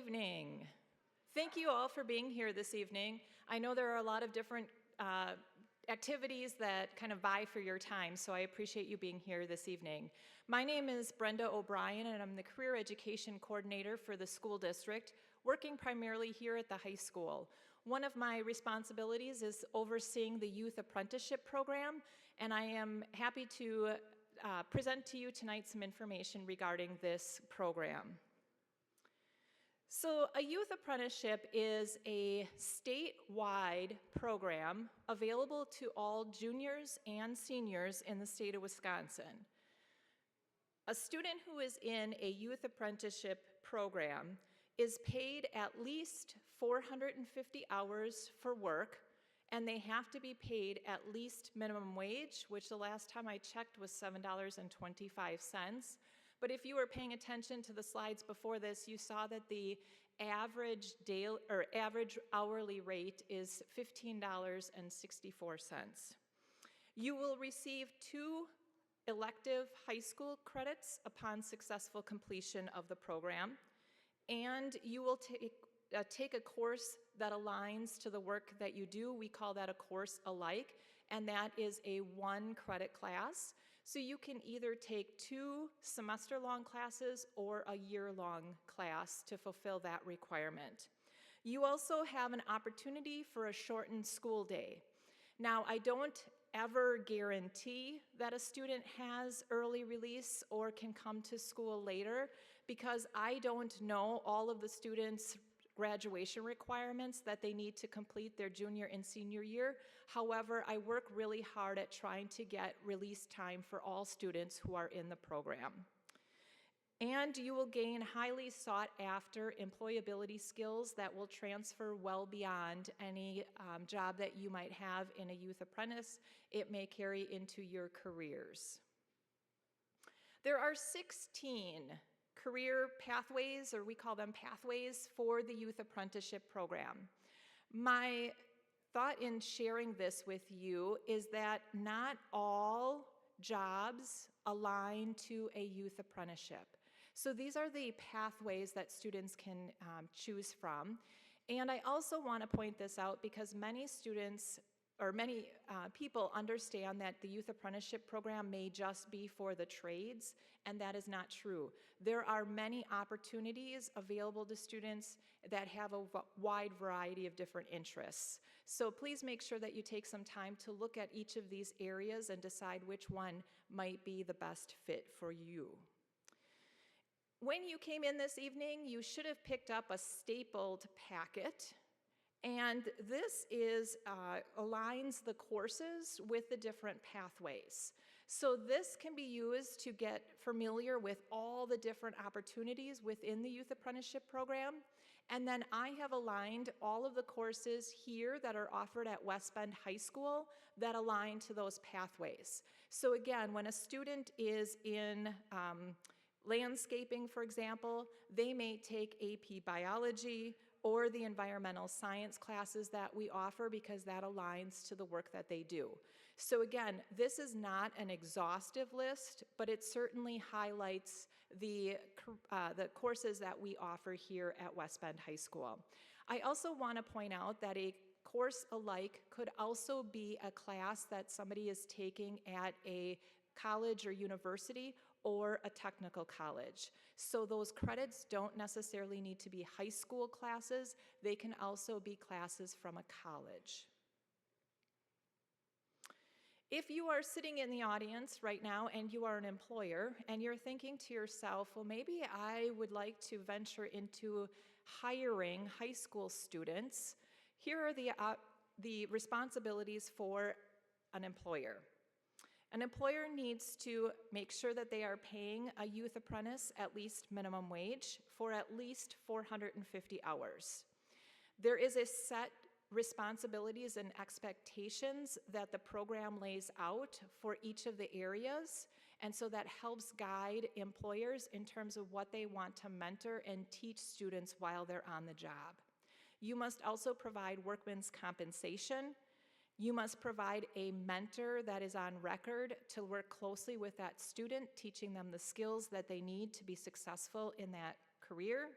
evening. Thank you all for being here this evening. I know there are a lot of different activities that kind of vie for your time, so I appreciate you being here this evening. My name is Brenda O'Brien, and I'm the Career Education Coordinator for the school district, working primarily here at the high school. One of my responsibilities is overseeing the Youth Apprenticeship Program, and I am happy to present to you tonight some information regarding this program. So a youth apprenticeship is a statewide program available to all juniors and seniors in the state of Wisconsin. A student who is in a youth apprenticeship program is paid at least 450 hours for work, and they have to be paid at least minimum wage, which the last time I checked was $7.25. But if you were paying attention to the slides before this, you saw that the average hourly rate is $15.64. You will receive 2 elective high school credits upon successful completion of the program, and you will take a course that aligns to the work that you do. We call that a course alike, and that is a 1-credit class. So you can either take 2 semester-long classes or a year-long class to fulfill that requirement. You also have an opportunity for a shortened school day. Now, I don't ever guarantee that a student has early release or can come to school later, because I don't know all of the students' graduation requirements that they need to complete their junior and senior year. However, I work really hard at trying to get release time for all students who are in the program. And you will gain highly sought after employability skills that will transfer well beyond any job that you might have in a youth apprentice. It may carry into your careers. There are 16 career pathways, or we call them pathways, for the youth apprenticeship program. My thought in sharing this with you is that not all jobs align to a youth apprenticeship. So these are the pathways that students can choose from. And I also want to point this out because many students or many people understand that the youth apprenticeship program may just be for the trades, and that is not true. There are many opportunities available to students that have a wide variety of different interests. So please make sure that you take some time to look at each of these areas and decide which one might be the best fit for you. When you came in this evening, you should have picked up a stapled packet. And this aligns the courses with the different pathways. So this can be used to get familiar with all the different opportunities within the youth apprenticeship program. And then I have aligned all of the courses here that are offered at West Bend High School that align to those pathways. So again, when a student is in landscaping, for example, they may take AP Biology or the environmental science classes that we offer because that aligns to the work that they do. So again, this is not an exhaustive list, but it certainly highlights the courses that we offer here at West Bend High School. I also want to point out that a course alike could also be a class that somebody is taking at a college or university or a technical college. So those credits don't necessarily need to be high school classes. They can also be classes from a college. If you are sitting in the audience right now and you are an employer and you're thinking to yourself, well, maybe I would like to venture into hiring high school students, here are the responsibilities for an employer. An employer needs to make sure that they are paying a youth apprentice at least minimum wage for at least 450 hours. There is a set responsibilities and expectations that the program lays out for each of the areas, and so that helps guide employers in terms of what they want to mentor and teach students while they're on the job. You must also provide workman's compensation. You must provide a mentor that is on record to work closely with that student, teaching them the skills that they need to be successful in that career.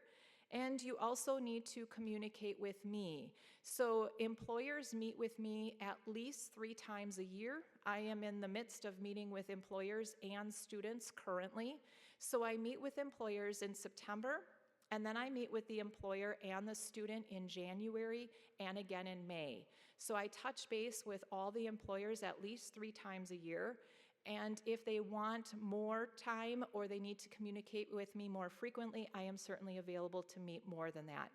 And you also need to communicate with me. So employers meet with me at least 3 times a year. I am in the midst of meeting with employers and students currently. So I meet with employers in September, and then I meet with the employer and the student in January and again in May. So I touch base with all the employers at least 3 times a year. And if they want more time or they need to communicate with me more frequently, I am certainly available to meet more than that.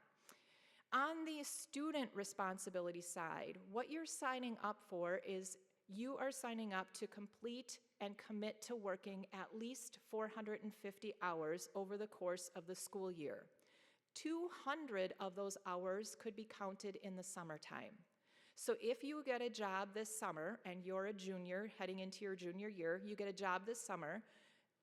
On the student responsibility side, what you're signing up for is you are signing up to complete and commit to working at least 450 hours over the course of the school year. 200 of those hours could be counted in the summertime. So if you get a job this summer and you're a junior heading into your junior year, you get a job this summer,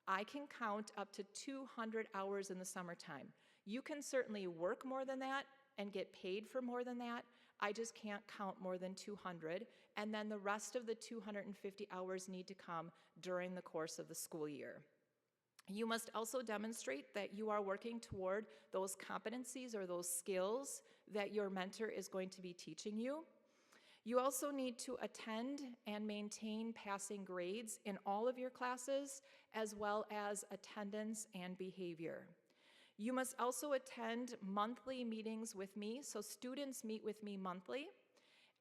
I can count up to 200 hours in the summertime. You can certainly work more than that and get paid for more than that. I just can't count more than 200. And then the rest of the 250 hours need to come during the course of the school year. You must also demonstrate that you are working toward those competencies or those skills that your mentor is going to be teaching you. You also need to attend and maintain passing grades in all of your classes, as well as attendance and behavior. You must also attend monthly meetings with me, so students meet with me monthly.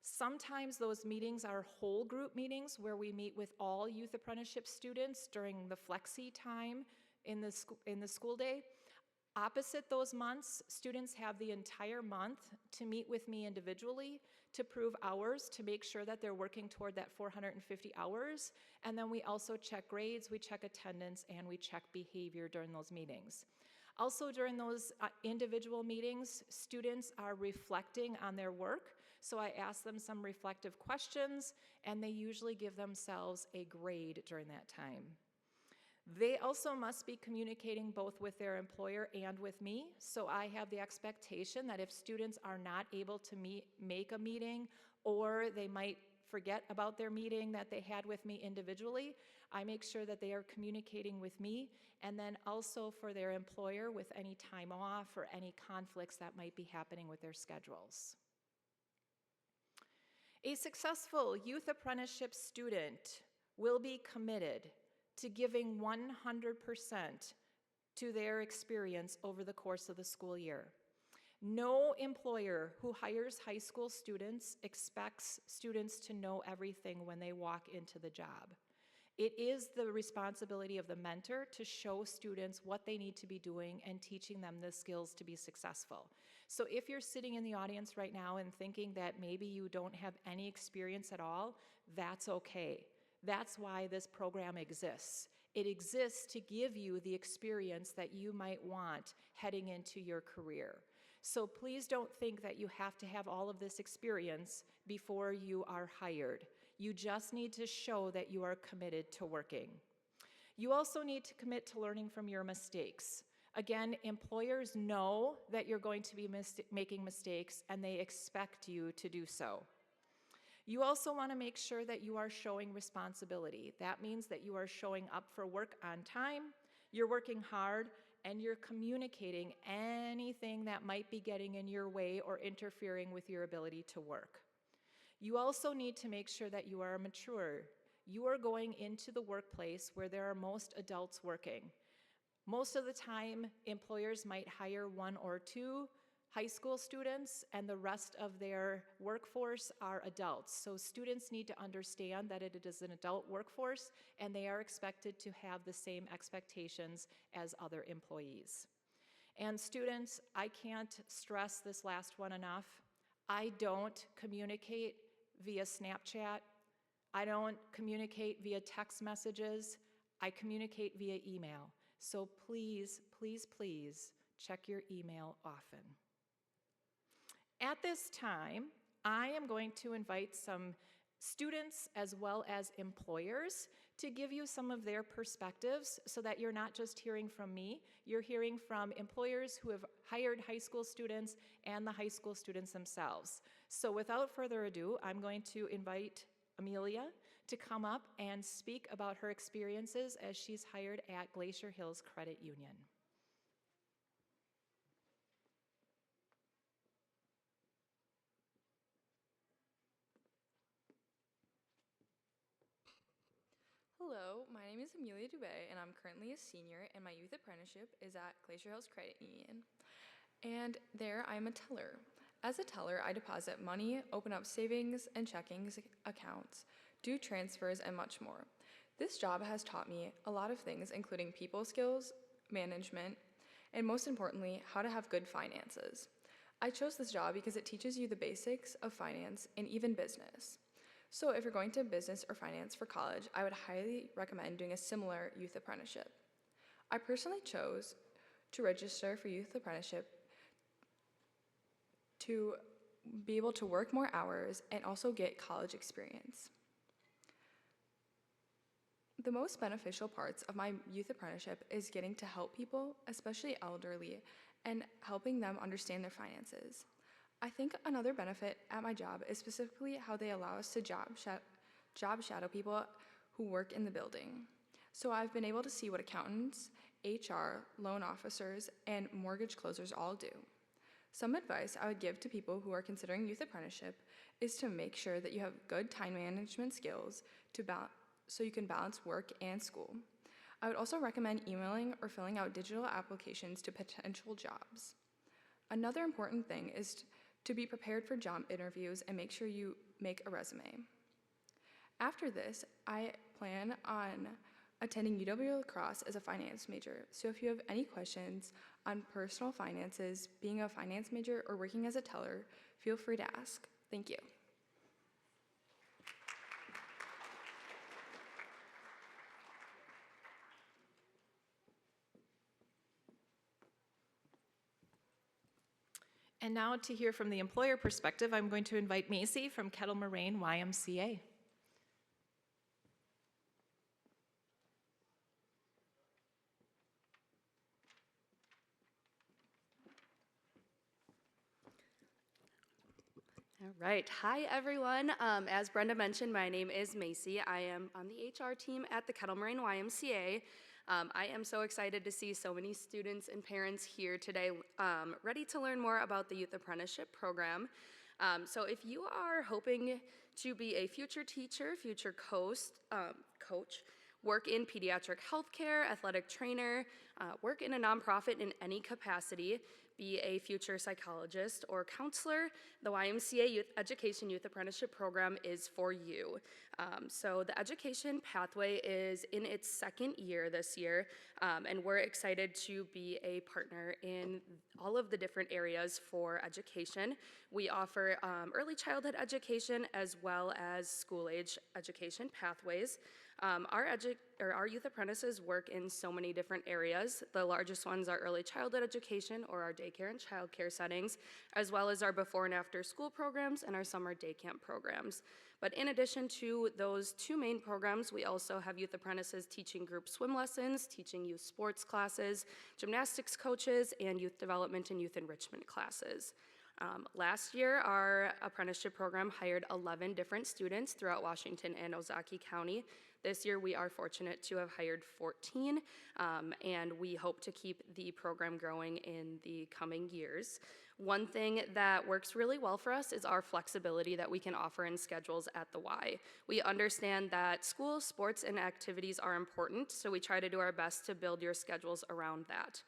Sometimes those meetings are whole group meetings where we meet with all youth apprenticeship students during the flexi time in the school day. Opposite those months, students have the entire month to meet with me individually to prove hours, to make sure that they're working toward that 450 hours. And then we also check grades, we check attendance, and we check behavior during those meetings. Also during those individual meetings, students are reflecting on their work. So I ask them some reflective questions, and they usually give themselves a grade during that time. They also must be communicating both with their employer and with me. So I have the expectation that if students are not able to make a meeting, or they might forget about their meeting that they had with me individually, I make sure that they are communicating with me, and then also for their employer with any time off or any conflicts that might be happening with their schedules. A successful youth apprenticeship student will be committed to giving 100% to their experience over the course of the school year. No employer who hires high school students expects students to know everything when they walk into the job. It is the responsibility of the mentor to show students what they need to be doing and teaching them the skills to be successful. So if you're sitting in the audience right now and thinking that maybe you don't have any experience at all, that's okay. That's why this program exists. It exists to give you the experience that you might want heading into your career. So please don't think that you have to have all of this experience before you are hired. You just need to show that you are committed to working. You also need to commit to learning from your mistakes. Again, employers know that you're going to be making mistakes, and they expect you to do so. You also want to make sure that you are showing responsibility. That means that you are showing up for work on time, you're working hard, and you're communicating anything that might be getting in your way or interfering with your ability to work. You also need to make sure that you are mature. You are going into the workplace where there are most adults working. Most of the time, employers might hire 1 or 2 high school students, and the rest of their workforce are adults. So students need to understand that it is an adult workforce, and they are expected to have the same expectations as other employees. And students, I can't stress this last one enough. I don't communicate via Snapchat. I don't communicate via text messages. I communicate via email. So please, please, please check your email often. At this time, I am going to invite some students as well as employers to give you some of their perspectives so that you're not just hearing from me, you're hearing from employers who have hired high school students and the high school students themselves. So without further ado, I'm going to invite Amelia to come up and speak about her experiences as she's hired at Glacier Hills Credit Union. Hello, my name is Amelia Dubé, and I'm currently a senior, and my youth apprenticeship is at Glacier Hills Credit Union. And there I'm a teller. As a teller, I deposit money, open up savings and checking accounts, do transfers, and much more. This job has taught me a lot of things, including people skills, management, and most importantly, how to have good finances. I chose this job because it teaches you the basics of finance and even business. So if you're going to business or finance for college, I would highly recommend doing a similar youth apprenticeship. I personally chose to register for youth apprenticeship to be able to work more hours and also get college experience. The most beneficial parts of my youth apprenticeship is getting to help people, especially elderly, and helping them understand their finances. I think another benefit at my job is specifically how they allow us to job shadow people who work in the building. So I've been able to see what accountants, HR, loan officers, and mortgage closers all do. Some advice I would give to people who are considering youth apprenticeship is to make sure that you have good time management skills so you can balance work and school. I would also recommend emailing or filling out digital applications to potential jobs. Another important thing is to be prepared for job interviews and make sure you make a resume. After this, I plan on attending UW La Crosse as a finance major, so if you have any questions on personal finances, being a finance major, or working as a teller, feel free to ask. Thank you. And now to hear from the employer perspective, I'm going to invite Macy from Kettle Moraine YMCA. All right. Hi, everyone. As Brenda mentioned, my name is Macy. I am on the HR team at the Kettle Moraine YMCA. I am so excited to see so many students and parents here today ready to learn more about the Youth Apprenticeship Program. So if you are hoping to be a future teacher, future coach, work in pediatric healthcare, athletic trainer, work in a nonprofit in any capacity, be a future psychologist or counselor, the YMCA Youth Apprenticeship Program is for you. So the education pathway is in its second year this year, and we're excited to be a partner in all of the different areas for education. We offer early childhood education as well as school-age education pathways. Our youth apprentices work in so many different areas. The largest ones are early childhood education, or our daycare and childcare settings, as well as our before and after school programs and our summer day camp programs. But in addition to those two main programs, we also have youth apprentices teaching group swim lessons, teaching youth sports classes, gymnastics coaches, and youth development and youth enrichment classes. Last year, our apprenticeship program hired 11 different students throughout Washington and Ozaukee County. This year, we are fortunate to have hired 14, and we hope to keep the program growing in the coming years. One thing that works really well for us is our flexibility that we can offer in schedules at the Y. We understand that school, sports, and activities are important, so we try to do our best to build your schedules around that.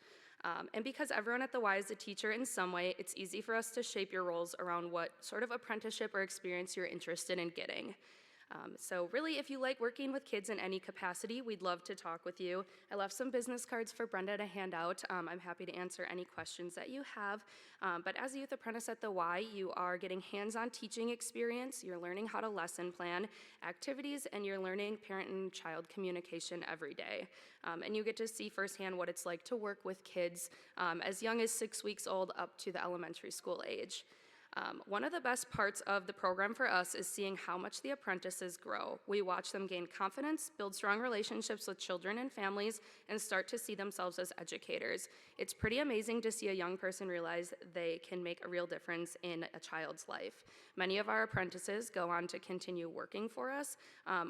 And because everyone at the Y is a teacher in some way, it's easy for us to shape your roles around what sort of apprenticeship or experience you're interested in getting. So really, if you like working with kids in any capacity, we'd love to talk with you. I left some business cards for Brenda to hand out. I'm happy to answer any questions that you have. But as a youth apprentice at the Y, you are getting hands-on teaching experience, you're learning how to lesson plan activities, and you're learning parent and child communication every day. And you get to see firsthand what it's like to work with kids as young as 6 weeks old up to the elementary school age. One of the best parts of the program for us is seeing how much the apprentices grow. We watch them gain confidence, build strong relationships with children and families, and start to see themselves as educators. It's pretty amazing to see a young person realize they can make a real difference in a child's life. Many of our apprentices go on to continue working for us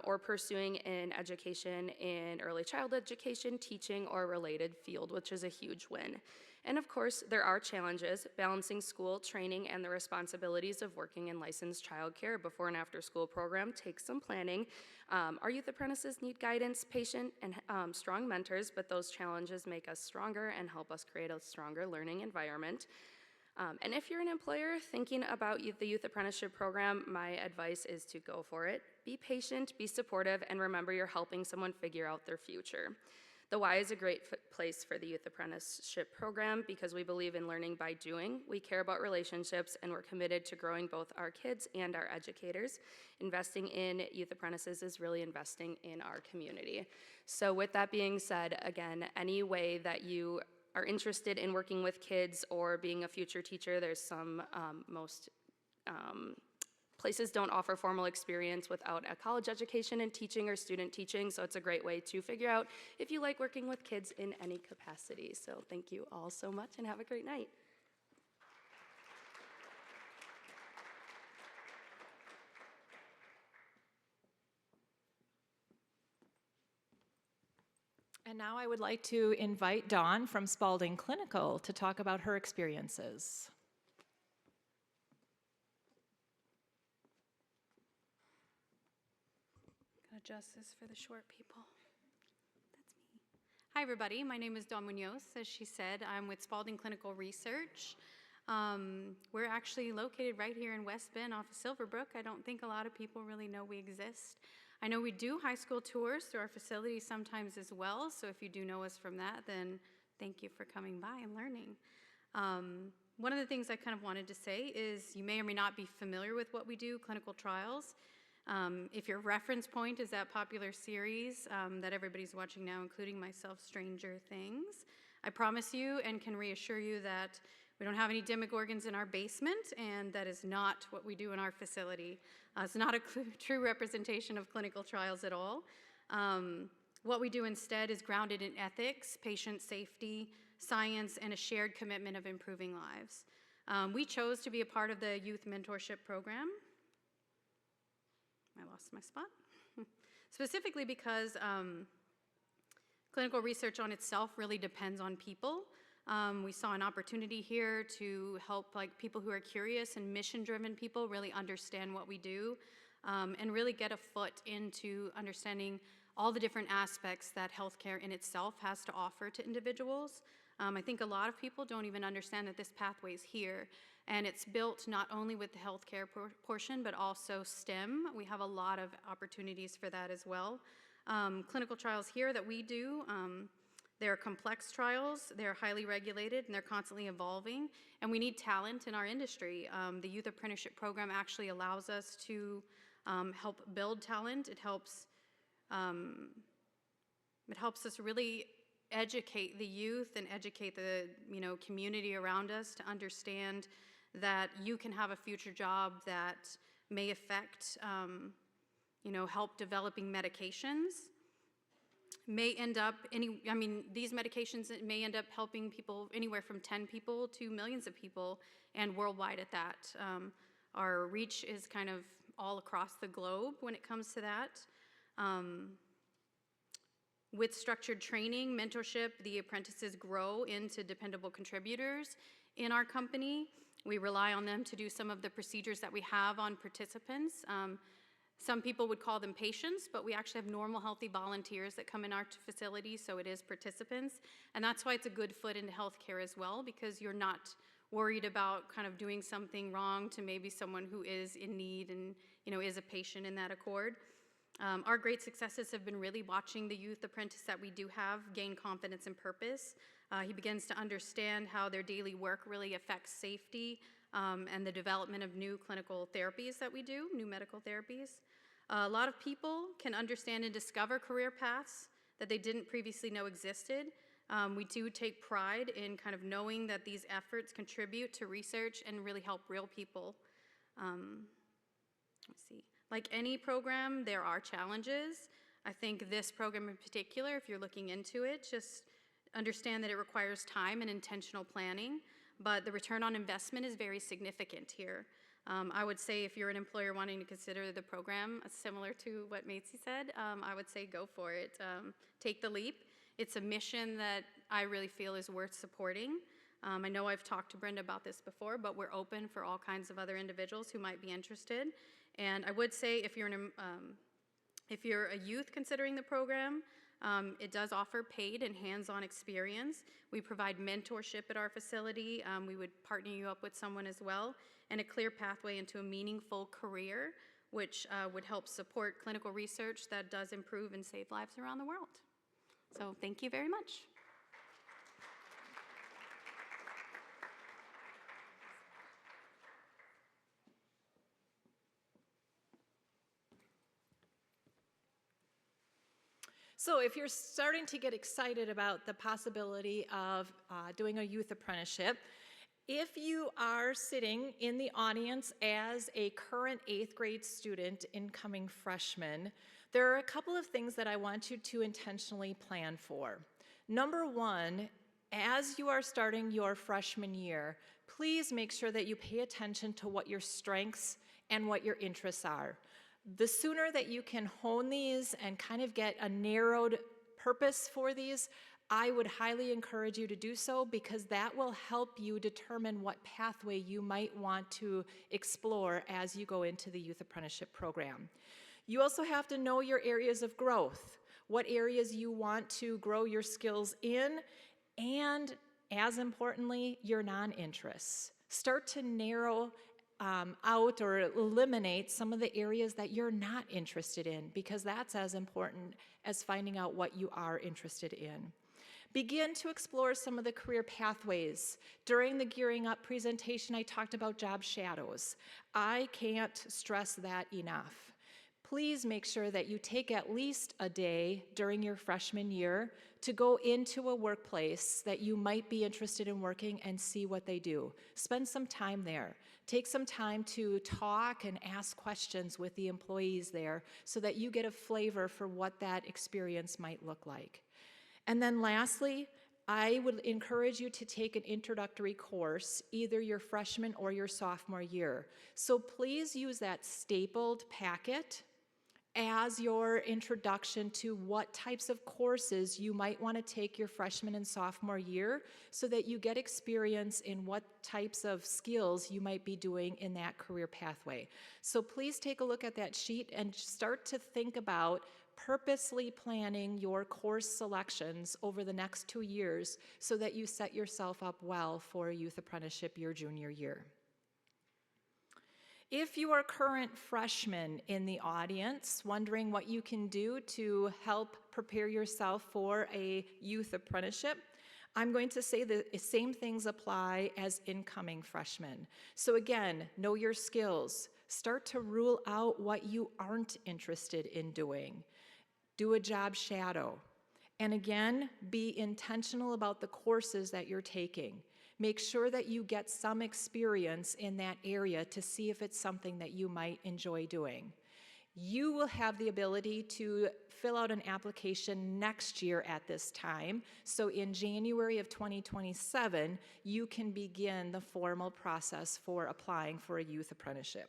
or pursuing an education in early childhood education, teaching, or related field, which is a huge win. And of course, there are challenges. Balancing school, training, and the responsibilities of working in licensed childcare before and after school program takes some planning. Our youth apprentices need guidance, patient, and strong mentors, but those challenges make us stronger and help us create a stronger learning environment. And if you're an employer thinking about the youth apprenticeship program, my advice is to go for it. Be patient, be supportive, and remember you're helping someone figure out their future. The Y is a great place for the youth apprenticeship program because we believe in learning by doing. We care about relationships, and we're committed to growing both our kids and our educators. Investing in youth apprentices is really investing in our community. So with that being said, again, any way that you are interested in working with kids or being a future teacher, there's some places don't offer formal experience without a college education in teaching or student teaching, so it's a great way to figure out if you like working with kids in any capacity. So thank you all so much and have a great night. And now I would like to invite Dawn from Spalding Clinical to talk about her experiences. Adjust this for the short people. That's me. Hi, everybody. My name is Dawn Munoz. As she said, I'm with Spalding Clinical Research. We're actually located right here in West Bend off of Silverbrook. I don't think a lot of people really know we exist. I know we do high school tours through our facility sometimes as well, so if you do know us from that, then thank you for coming by and learning. One of the things I kind of wanted to say is you may or may not be familiar with what we do, clinical trials. If your reference point is that popular series that everybody's watching now, including myself, Stranger Things, I promise you and can reassure you that we don't have any demogorgons in our basement, and that is not what we do in our facility. It's not a true representation of clinical trials at all. What we do instead is grounded in ethics, patient safety, science, and a shared commitment of improving lives. We chose to be a part of the youth mentorship program. I lost my spot. Specifically because clinical research on itself really depends on people. We saw an opportunity here to help people who are curious and mission-driven people really understand what we do and really get a foot into understanding all the different aspects that healthcare in itself has to offer to individuals. I think a lot of people don't even understand that this pathway is here, and it's built not only with the healthcare portion, but also STEM. We have a lot of opportunities for that as well. Clinical trials here that we do, they're complex trials, they're highly regulated, and they're constantly evolving, and we need talent in our industry. The Youth Apprenticeship Program actually allows us to help build talent. It helps us really educate the youth and educate the community around us to understand that you can have a future job that may affect help developing medications. May end up these medications may end up helping people anywhere from 10 people to millions of people, and worldwide at that. Our reach is kind of all across the globe when it comes to that. With structured training, mentorship, the apprentices grow into dependable contributors in our company. We rely on them to do some of the procedures that we have on participants. Some people would call them patients, but we actually have normal, healthy volunteers that come in our facility, so it is participants. And that's why it's a good foot into healthcare as well, because you're not worried about kind of doing something wrong to maybe someone who is in need and is a patient in that accord. Our great successes have been really watching the youth apprentice that we do have gain confidence and purpose. He begins to understand how their daily work really affects safety and the development of new clinical therapies that we do, new medical therapies. A lot of people can understand and discover career paths that they didn't previously know existed. We do take pride in kind of knowing that these efforts contribute to research and really help real people. Let's see. Like any program, there are challenges. I think this program in particular, if you're looking into it, just understand that it requires time and intentional planning, but the return on investment is very significant here. I would say if you're an employer wanting to consider the program similar to what Macy said, I would say go for it. Take the leap. It's a mission that I really feel is worth supporting. I know I've talked to Brenda about this before, but we're open for all kinds of other individuals who might be interested. And I would say if you're a youth considering the program, it does offer paid and hands-on experience. We provide mentorship at our facility. We would partner you up with someone as well, and a clear pathway into a meaningful career, which would help support clinical research that does improve and save lives around the world. So thank you very much. So if you're starting to get excited about the possibility of doing a youth apprenticeship, if you are sitting in the audience as a current 8th grade student, incoming freshman, there are a couple of things that I want you to intentionally plan for. Number one, as you are starting your freshman year, please make sure that you pay attention to what your strengths and what your interests are. The sooner that you can hone these and kind of get a narrowed purpose for these, I would highly encourage you to do so, because that will help you determine what pathway you might want to explore as you go into the youth apprenticeship program. You also have to know your areas of growth, what areas you want to grow your skills in, and as importantly, your non-interests. Start to narrow out or eliminate some of the areas that you're not interested in, because that's as important as finding out what you are interested in. Begin to explore some of the career pathways. During the Gearing Up presentation, I talked about job shadows. I can't stress that enough. Please make sure that you take at least a day during your freshman year to go into a workplace that you might be interested in working and see what they do. Spend some time there. Take some time to talk and ask questions with the employees there so that you get a flavor for what that experience might look like. And then lastly, I would encourage you to take an introductory course, either your freshman or your sophomore year. So please use that stapled packet as your introduction to what types of courses you might want to take your freshman and sophomore year, so that you get experience in what types of skills you might be doing in that career pathway. So please take a look at that sheet and start to think about purposely planning your course selections over the next 2 years so that you set yourself up well for a youth apprenticeship your junior year. If you are current freshmen in the audience, wondering what you can do to help prepare yourself for a youth apprenticeship, I'm going to say the same things apply as incoming freshmen. So again, know your skills. Start to rule out what you aren't interested in doing. Do a job shadow. And again, be intentional about the courses that you're taking. Make sure that you get some experience in that area to see if it's something that you might enjoy doing. You will have the ability to fill out an application next year at this time. So in January of 2027, you can begin the formal process for applying for a youth apprenticeship.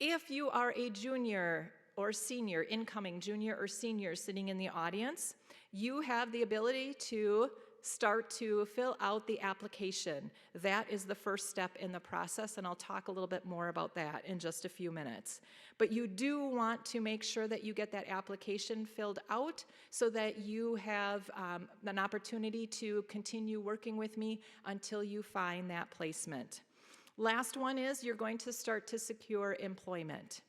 If you are a junior or senior, incoming junior or senior sitting in the audience, you have the ability to start to fill out the application. That is the first step in the process, and I'll talk a little bit more about that in just a few minutes. But you do want to make sure that you get that application filled out so that you have an opportunity to continue working with me until you find that placement. Last one is you're going to start to secure employment.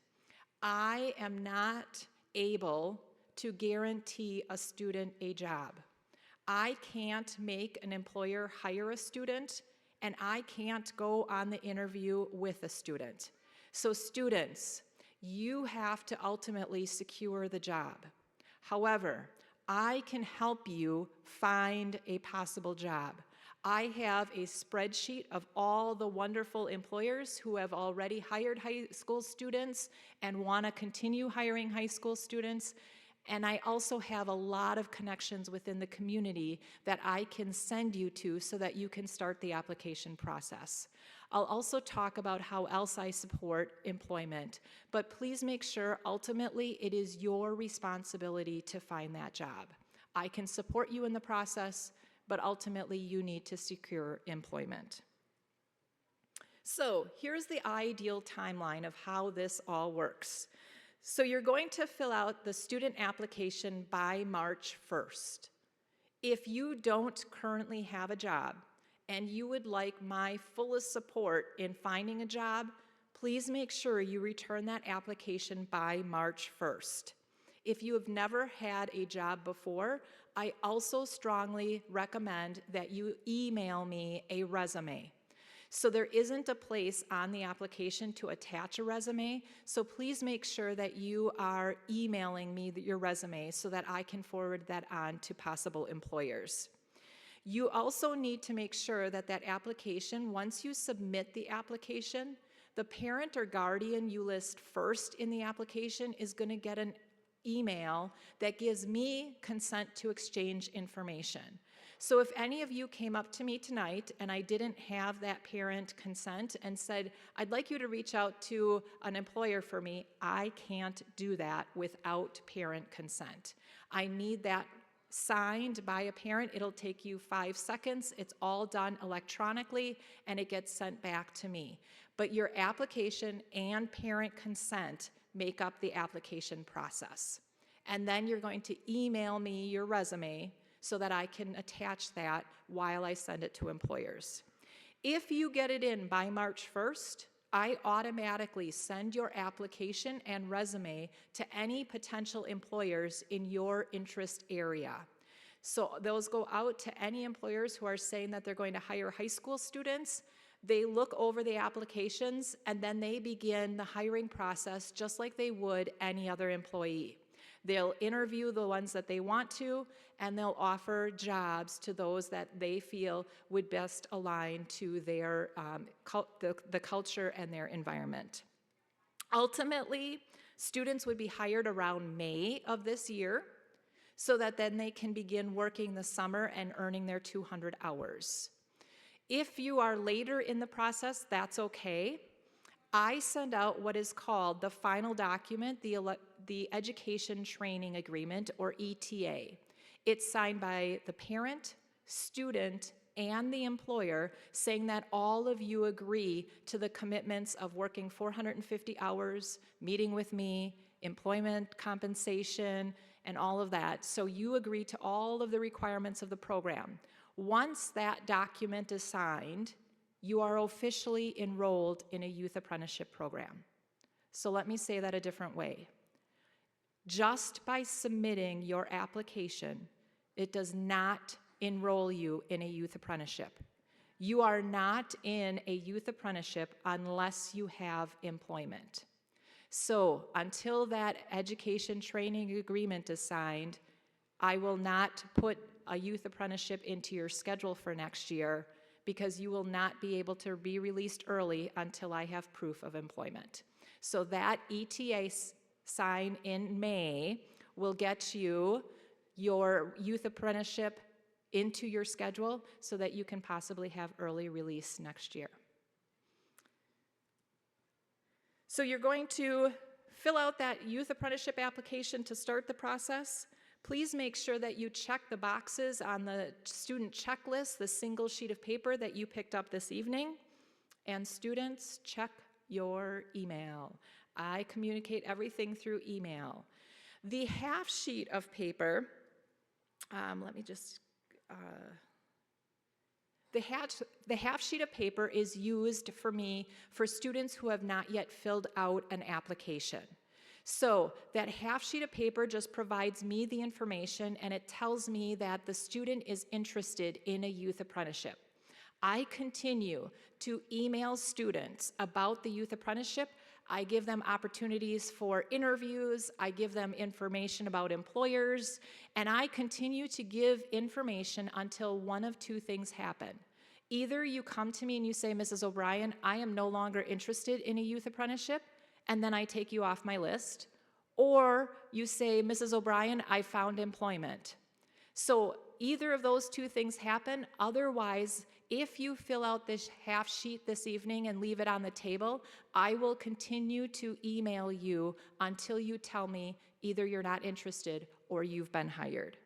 I am not able to guarantee a student a job. I can't make an employer hire a student, and I can't go on the interview with a student. So students, you have to ultimately secure the job. However, I can help you find a possible job. I have a spreadsheet of all the wonderful employers who have already hired high school students and want to continue hiring high school students. And I also have a lot of connections within the community that I can send you to so that you can start the application process. I'll also talk about how else I support employment, but please make sure ultimately it is your responsibility to find that job. I can support you in the process, but ultimately you need to secure employment. So here's the ideal timeline of how this all works. So you're going to fill out the student application by March 1st. If you don't currently have a job and you would like my fullest support in finding a job, please make sure you return that application by March 1st. If you have never had a job before, I also strongly recommend that you email me a resume. So there isn't a place on the application to attach a resume, so please make sure that you are emailing me your resume so that I can forward that on to possible employers. You also need to make sure that that application, once you submit the application, the parent or guardian you list first in the application is going to get an email that gives me consent to exchange information. So if any of you came up to me tonight and I didn't have that parent consent and said, I'd like you to reach out to an employer for me, I can't do that without parent consent. I need that signed by a parent. It'll take you 5 seconds. It's all done electronically and it gets sent back to me. But your application and parent consent make up the application process. And then you're going to email me your resume so that I can attach that while I send it to employers. If you get it in by March 1st, I automatically send your application and resume to any potential employers in your interest area. So those go out to any employers who are saying that they're going to hire high school students. They look over the applications and then they begin the hiring process just like they would any other employee. They'll interview the ones that they want to, and they'll offer jobs to those that they feel would best align to their the culture and their environment. Ultimately, students would be hired around May of this year so that then they can begin working the summer and earning their 200 hours. If you are later in the process, that's okay. I send out what is called the final document, the Education Training Agreement, or ETA. It's signed by the parent, student, and the employer, saying that all of you agree to the commitments of working 450 hours, meeting with me, employment compensation, and all of that. So you agree to all of the requirements of the program. Once that document is signed, you are officially enrolled in a youth apprenticeship program. So let me say that a different way. Just by submitting your application, it does not enroll you in a youth apprenticeship. You are not in a youth apprenticeship unless you have employment. So until that education training agreement is signed, I will not put a youth apprenticeship into your schedule for next year because you will not be able to be released early until I have proof of employment. So that ETA sign in May will get you your youth apprenticeship into your schedule so that you can possibly have early release next year. So you're going to fill out that youth apprenticeship application to start the process. Please make sure that you check the boxes on the student checklist, the single sheet of paper that you picked up this evening. And students, check your email. I communicate everything through email. The half sheet of paper, the half sheet of paper is used for me for students who have not yet filled out an application. So that half sheet of paper just provides me the information and it tells me that the student is interested in a youth apprenticeship. I continue to email students about the youth apprenticeship. I give them opportunities for interviews, I give them information about employers, and I continue to give information until one of two things happen. Either you come to me and you say, Mrs. O'Brien, I am no longer interested in a youth apprenticeship, and then I take you off my list, or you say, Mrs. O'Brien, I found employment. So either of those two things happen. Otherwise, if you fill out this half sheet this evening and leave it on the table, I will continue to email you until you tell me either you're not interested or you've been hired.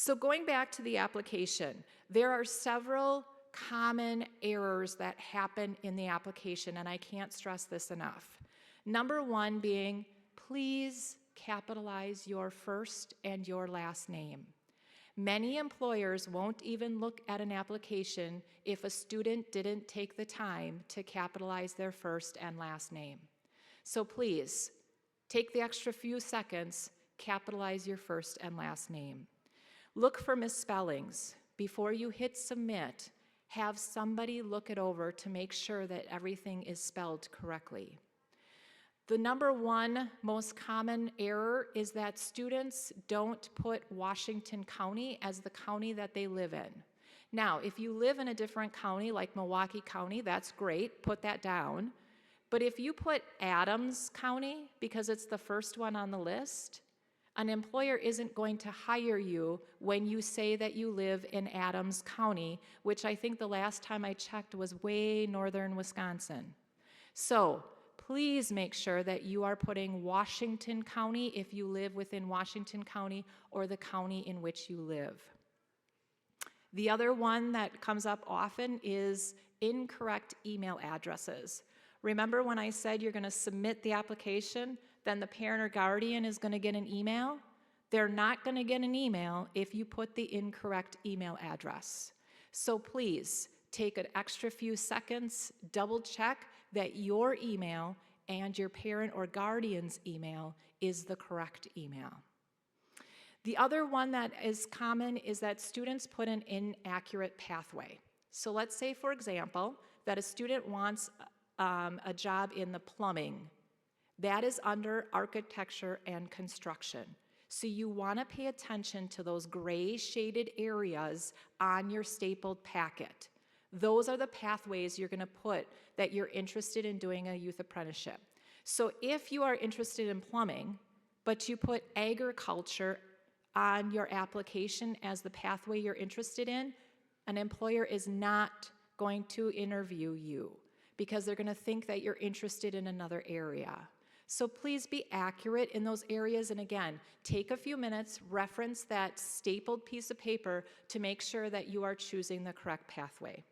So going back to the application, there are several common errors that happen in the application, and I can't stress this enough. Number one being, please capitalize your first and your last name. Many employers won't even look at an application if a student didn't take the time to capitalize their first and last name. So please, take the extra few seconds, capitalize your first and last name. Look for misspellings. Before you hit submit, have somebody look it over to make sure that everything is spelled correctly. The number one most common error is that students don't put Washington County as the county that they live in. Now, if you live in a different county like Milwaukee County, that's great, put that down. But if you put Adams County because it's the first one on the list, an employer isn't going to hire you when you say that you live in Adams County, which I think the last time I checked was way northern Wisconsin. So please make sure that you are putting Washington County if you live within Washington County or the county in which you live. The other one that comes up often is incorrect email addresses. Remember when I said you're going to submit the application, then the parent or guardian is going to get an email? They're not going to get an email if you put the incorrect email address. So please take an extra few seconds, double check that your email and your parent or guardian's email is the correct email. The other one that is common is that students put an inaccurate pathway. So let's say, for example, that a student wants a job in the plumbing. That is under architecture and construction. So you want to pay attention to those gray shaded areas on your stapled packet. Those are the pathways you're going to put that you're interested in doing a youth apprenticeship. So if you are interested in plumbing, but you put agriculture on your application as the pathway you're interested in, an employer is not going to interview you because they're going to think that you're interested in another area. So please be accurate in those areas, and again, take a few minutes, reference that stapled piece of paper to make sure that you are choosing the correct pathway.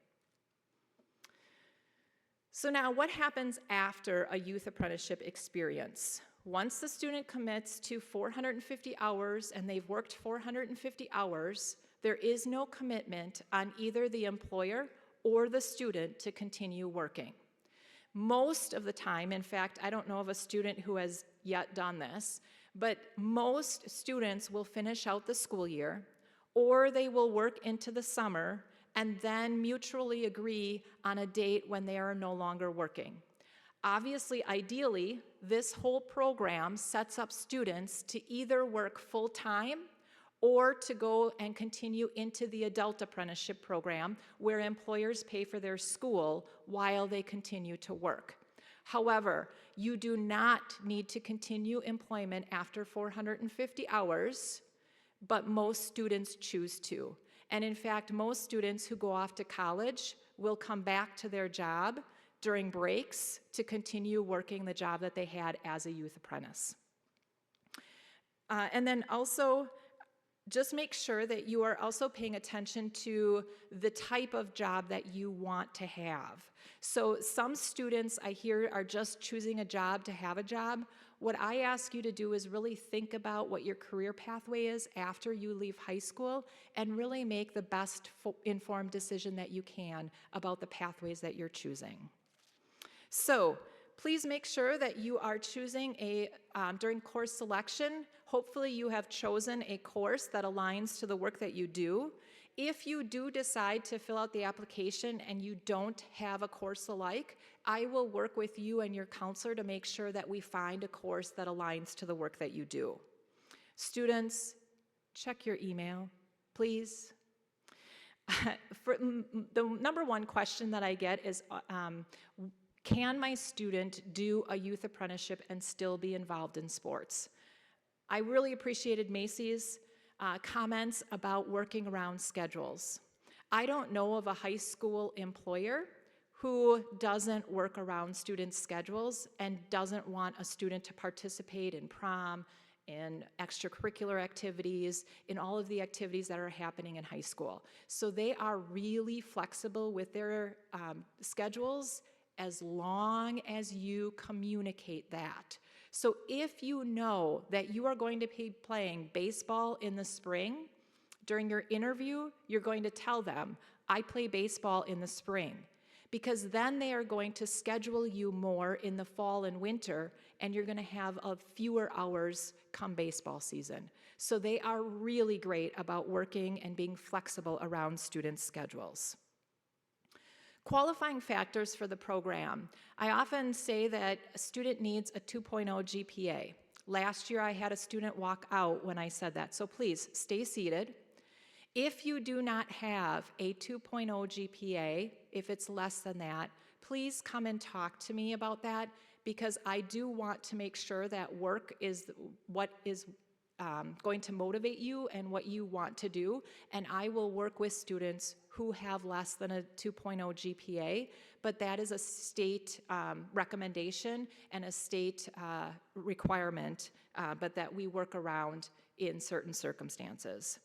So now, what happens after a youth apprenticeship experience? Once the student commits to 450 hours and they've worked 450 hours, there is no commitment on either the employer or the student to continue working. Most of the time, in fact, I don't know of a student who has yet done this, but most students will finish out the school year, or they will work into the summer and then mutually agree on a date when they are no longer working. Obviously, ideally, this whole program sets up students to either work full-time or to go and continue into the adult apprenticeship program where employers pay for their school while they continue to work. However, you do not need to continue employment after 450 hours, but most students choose to. And in fact, most students who go off to college will come back to their job during breaks to continue working the job that they had as a youth apprentice. And then also, just make sure that you are also paying attention to the type of job that you want to have. So some students I hear are just choosing a job to have a job. What I ask you to do is really think about what your career pathway is after you leave high school and really make the best informed decision that you can about the pathways that you're choosing. So please make sure that you are choosing during course selection, hopefully you have chosen a course that aligns to the work that you do. If you do decide to fill out the application and you don't have a course alike, I will work with you and your counselor to make sure that we find a course that aligns to the work that you do. Students, check your email, please. The number one question that I get is, can my student do a youth apprenticeship and still be involved in sports? I really appreciated Macy's comments about working around schedules. I don't know of a high school employer who doesn't work around students' schedules and doesn't want a student to participate in prom in extracurricular activities, in all of the activities that are happening in high school. So they are really flexible with their schedules as long as you communicate that. So if you know that you are going to be playing baseball in the spring, during your interview, you're going to tell them, I play baseball in the spring, because then they are going to schedule you more in the fall and winter, and you're going to have fewer hours come baseball season. So they are really great about working and being flexible around students' schedules. Qualifying factors for the program. I often say that a student needs a 2.0 GPA. Last year I had a student walk out when I said that, so please stay seated. If you do not have a 2.0 GPA, if it's less than that, please come and talk to me about that, because I do want to make sure that work is what is going to motivate you and what you want to do, and I will work with students who have less than a 2.0 GPA, but that is a state recommendation and a state requirement, but that we work around in certain circumstances.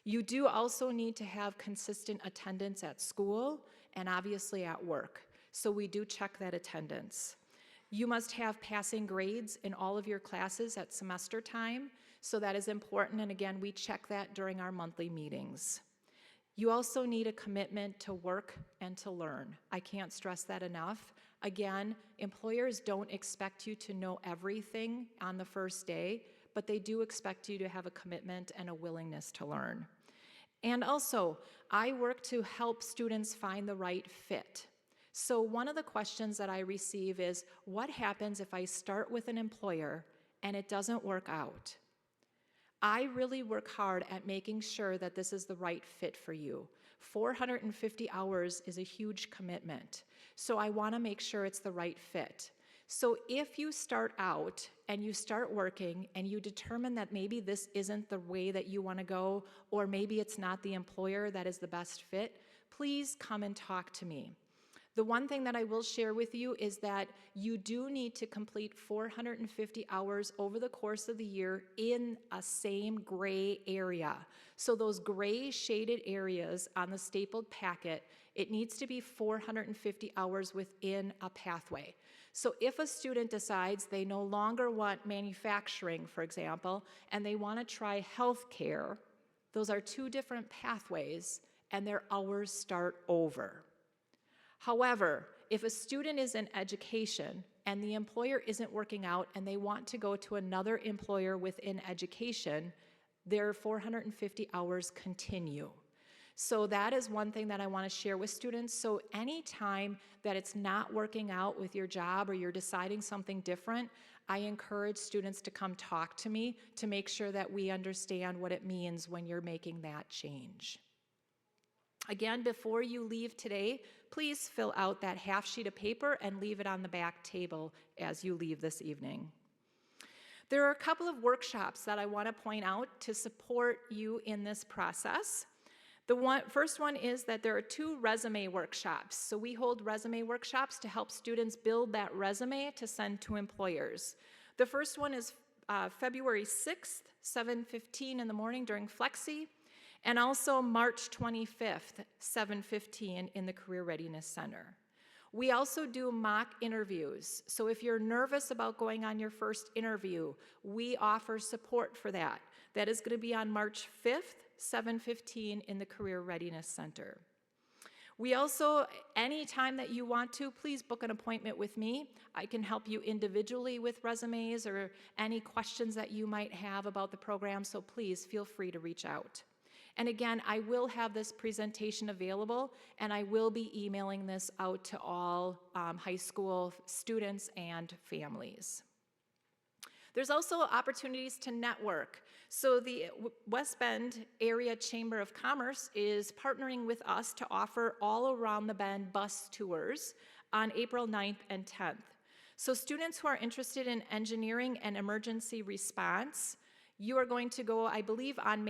You do also need to have consistent attendance at school and obviously at work, so we do check that attendance. You must have passing grades in all of your classes at semester time, so that is important, and again, we check that during our monthly meetings. You also need a commitment to work and to learn. I can't stress that enough. Again, employers don't expect you to know everything on the first day, but they do expect you to have a commitment and a willingness to learn. And also, I work to help students find the right fit. So one of the questions that I receive is, what happens if I start with an employer and it doesn't work out? I really work hard at making sure that this is the right fit for you. 450 hours is a huge commitment, so I want to make sure it's the right fit. So if you start out and you start working and you determine that maybe this isn't the way that you want to go, or maybe it's not the employer that is the best fit, please come and talk to me. The one thing that I will share with you is that you do need to complete 450 hours over the course of the year in a same gray area. So those gray shaded areas on the stapled packet, it needs to be 450 hours within a pathway. So if a student decides they no longer want manufacturing, for example, and they want to try healthcare, those are two different pathways, and their hours start over. However, if a student is in education and the employer isn't working out and they want to go to another employer within education, their 450 hours continue. So that is one thing that I want to share with students. So anytime that it's not working out with your job or you're deciding something different, I encourage students to come talk to me to make sure that we understand what it means when you're making that change. Again, before you leave today, please fill out that half sheet of paper and leave it on the back table as you leave this evening. There are a couple of workshops that I want to point out to support you in this process. The first one is that there are 2 resume workshops. So we hold resume workshops to help students build that resume to send to employers. The first one is February 6th, 7:15 in the morning during Flexi, and also March 25th, 7:15 in the Career Readiness Center. We also do mock interviews. So if you're nervous about going on your first interview, we offer support for that. That is going to be on March 5th, 7:15 in the Career Readiness Center. We also, anytime that you want to, please book an appointment with me. I can help you individually with resumes or any questions that you might have about the program, so please feel free to reach out. And again, I will have this presentation available, and I will be emailing this out to all high school students and families. There's also opportunities to network. So the West Bend Area Chamber of Commerce is partnering with us to offer all around the Bend bus tours on April 9th and 10th. So students who are interested in engineering and emergency response, you are going to go, I believe, on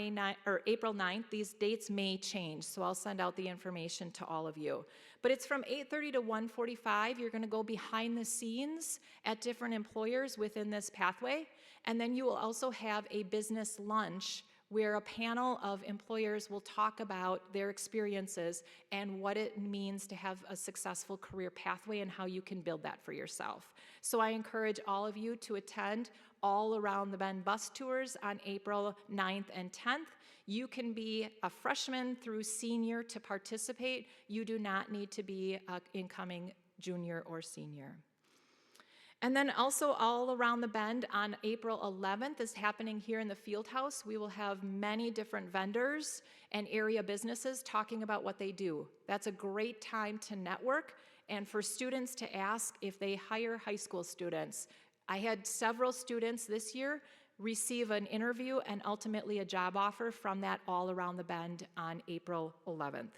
April 9th. These dates may change, so I'll send out the information to all of you. But it's from 8:30 to 1:45. You're going to go behind the scenes at different employers within this pathway. And then you will also have a business lunch where a panel of employers will talk about their experiences and what it means to have a successful career pathway and how you can build that for yourself. So I encourage all of you to attend All Around the Bend bus tours on April 9th and 10th. You can be a freshman through senior to participate. You do not need to be an incoming junior or senior. And then also All Around the Bend on April 11th is happening here in the field house. We will have many different vendors and area businesses talking about what they do. That's a great time to network and for students to ask if they hire high school students. I had several students this year receive an interview and ultimately a job offer from that All Around the Bend on April 11th.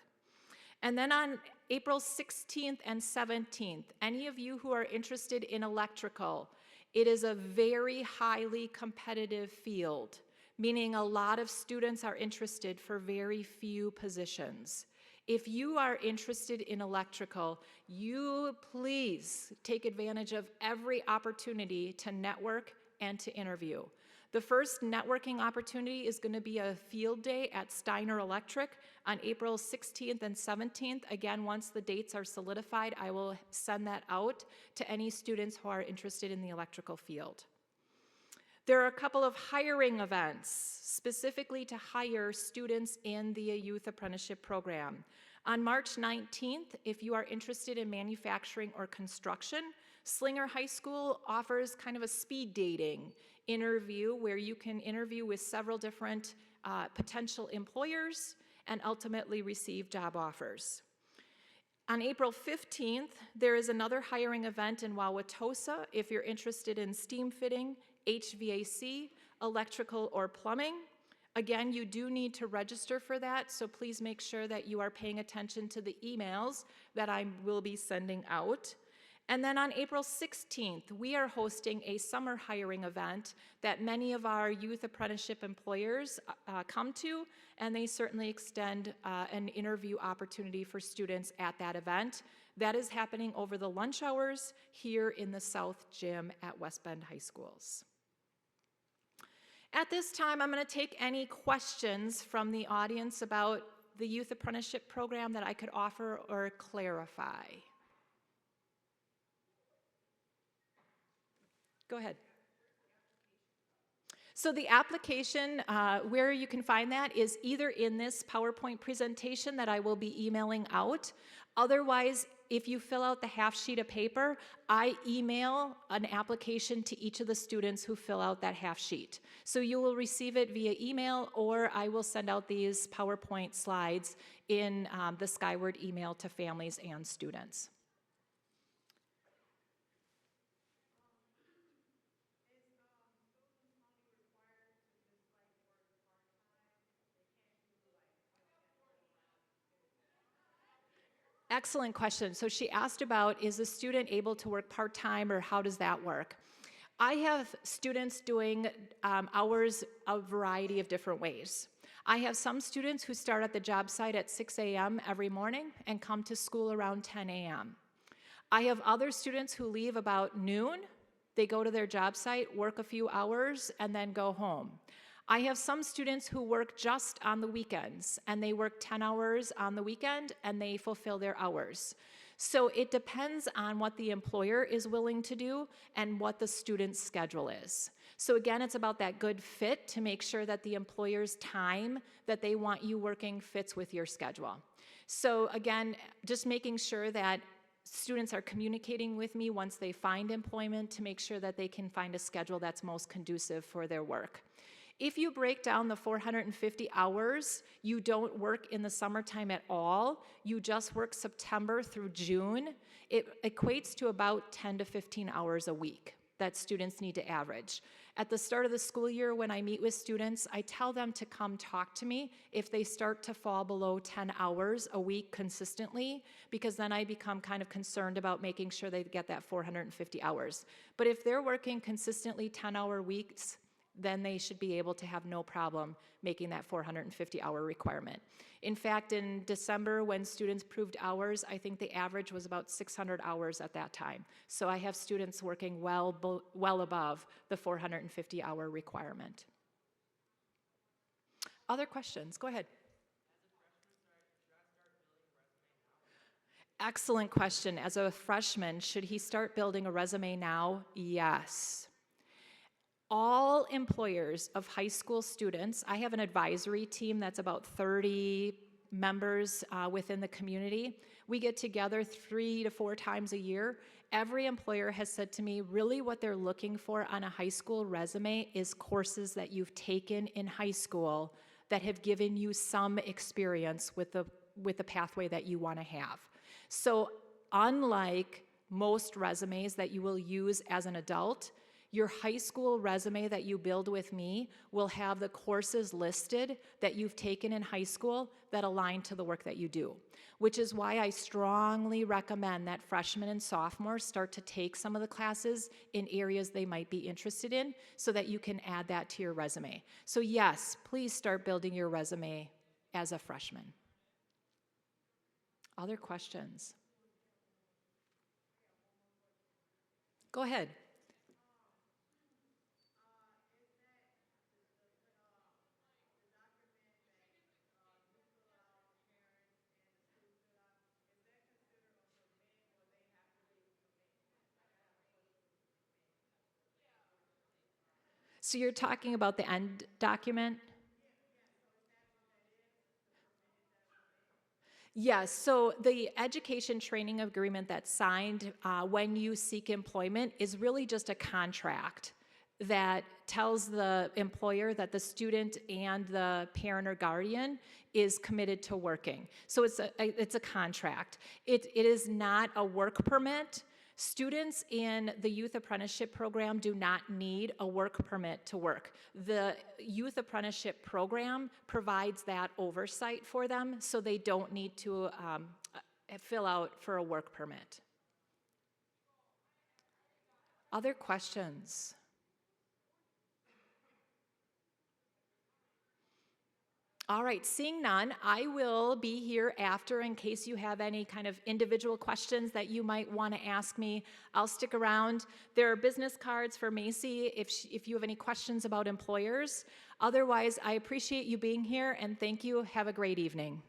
And then on April 16th and 17th, any of you who are interested in electrical, it is a very highly competitive field, meaning a lot of students are interested for very few positions. If you are interested in electrical, you please take advantage of every opportunity to network and to interview. The first networking opportunity is going to be a field day at Steiner Electric on April 16th and 17th. Again, once the dates are solidified, I will send that out to any students who are interested in the electrical field. There are a couple of hiring events specifically to hire students in the youth apprenticeship program. On March 19th, if you are interested in manufacturing or construction, Slinger High School offers kind of a speed dating interview where you can interview with several different potential employers and ultimately receive job offers. On April 15th, there is another hiring event in Wauwatosa if you're interested in steam fitting, HVAC, electrical, or plumbing. Again, you do need to register for that, so please make sure that you are paying attention to the emails that I will be sending out. And then on April 16th, we are hosting a summer hiring event that many of our youth apprenticeship employers come to, and they certainly extend an interview opportunity for students at that event. That is happening over the lunch hours here in the South Gym at West Bend High Schools. At this time, I'm going to take any questions from the audience about the youth apprenticeship program that I could offer or clarify. Go ahead. So the application, where you can find that is either in this PowerPoint presentation that I will be emailing out. Otherwise, if you fill out the half sheet of paper, I email an application to each of the students who fill out that half sheet. So you will receive it via email, or I will send out these PowerPoint slides in the Skyward email to families and students. Excellent question. So she asked about, is a student able to work part-time or how does that work? I have students doing hours a variety of different ways. I have some students who start at the job site at 6 a.m. every morning and come to school around 10 a.m. I have other students who leave about noon. They go to their job site, work a few hours, and then go home. I have some students who work just on the weekends, and they work 10 hours on the weekend, and they fulfill their hours. So it depends on what the employer is willing to do and what the student's schedule is. So again, it's about that good fit to make sure that the employer's time that they want you working fits with your schedule. So again, just making sure that students are communicating with me once they find employment to make sure that they can find a schedule that's most conducive for their work. If you break down the 450 hours, you don't work in the summertime at all, you just work September through June, it equates to about 10 to 15 hours a week that students need to average. At the start of the school year, when I meet with students, I tell them to come talk to me if they start to fall below 10 hours a week consistently, because then I become kind of concerned about making sure they get that 450 hours. But if they're working consistently 10-hour weeks, then they should be able to have no problem making that 450-hour requirement. In fact, in December, when students proved hours, I think the average was about 600 hours at that time. So I have students working well above the 450-hour requirement. Other questions? Go ahead. Excellent question. As a freshman, should he start building a resume now? Yes. All employers of high school students, I have an advisory team that's about 30 members within the community. We get together 3 to 4 times a year. Every employer has said to me, really what they're looking for on a high school resume is courses that you've taken in high school that have given you some experience with the pathway that you want to have. So unlike most resumes that you will use as an adult, your high school resume that you build with me will have the courses listed that you've taken in high school that align to the work that you do, which is why I strongly recommend that freshmen and sophomores start to take some of the classes in areas they might be interested in so that you can add that to your resume. So yes, please start building your resume as a freshman. Other questions? Go ahead. So you're talking about the end document? Yes, so the education training agreement that's signed when you seek employment is really just a contract that tells the employer that the student and the parent or guardian is committed to working. So it's a contract. It is not a work permit. Students in the youth apprenticeship program do not need a work permit to work. The youth apprenticeship program provides that oversight for them, so they don't need to fill out for a work permit. Other questions? All right, seeing none, I will be here after in case you have any kind of individual questions that you might want to ask me. I'll stick around. There are business cards for Macy if you have any questions about employers. Otherwise, I appreciate you being here and thank you. Have a great evening.